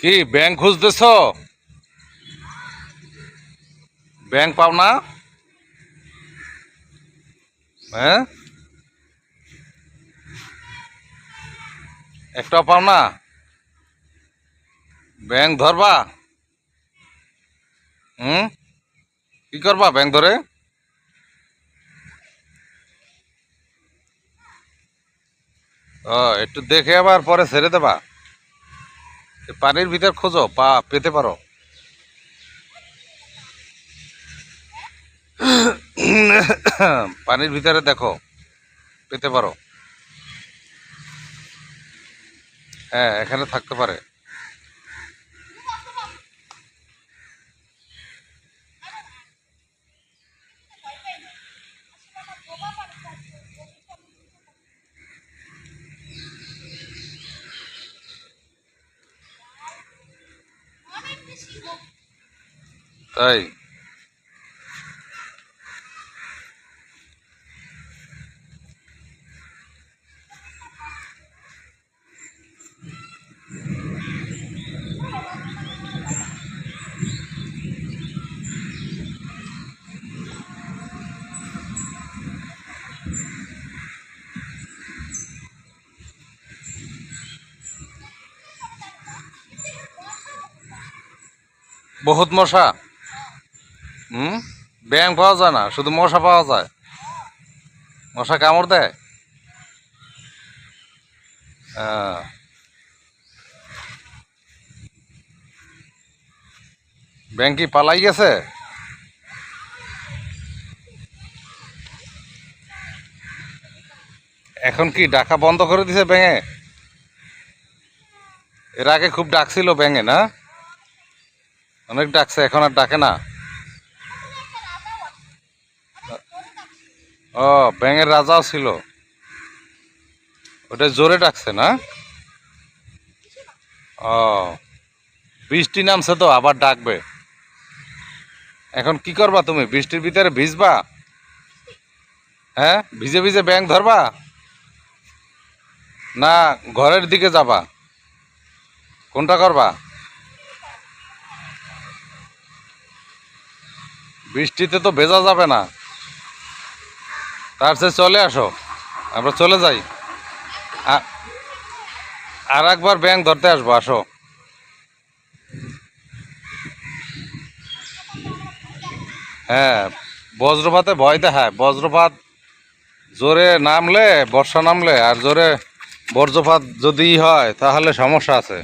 কি bank খুঁজতেছ? Bank পাও না? হ্যাঁ, একটাও পাও না? ব্যাংক ধরবা? হুম, কি করবা ব্যাংক ধরে? ও, একটু দেখে আবার পরে ছেড়ে দেবা। পানির ভিতর খোঁজো, পেতে পারো। পানির ভিতরে দেখো, পেতে পারো। হ্যাঁ, এখানে থাকতে পারে। তাই? বহুত মশা। হুম, ব্যাংক পাওয়া যায় না, শুধু মশা পাওয়া যায়। মশা কামড় দেয়। হ্যাঁ, ব্যাংক কি পালাই গেছে? এখন কি ডাকা বন্ধ করে দিছে ব্যাঙে? এর আগে খুব ডাকছিল ব্যাঙে, না? অনেক ডাকছে, এখন আর ডাকে না। ও, ব্যাঙের রাজাও ছিল। ওটা জোরে ডাকছে, না? ও, বৃষ্টি নামছে তো আবার ডাকবে। এখন কি করবা তুমি? বৃষ্টির ভিতরে ভিজবা? হ্যাঁ, ভিজে ভিজে ব্যাঙ ধরবা? না, ঘরের দিকে যাবা? কোনটা করবা? বৃষ্টিতে তো ভেজা যাবে না। তার চেয়ে চলে আসো, আমরা চলে যাই। আর একবার ব্যাঙ ধরতে আসবো, আসো। হ্যাঁ, বজ্রপাতে ভয় দেখায়। বজ্রপাত জোরে নামলে, বর্ষা নামলে আর জোরে বজ্রপাত যদি হয় তাহলে সমস্যা আছে।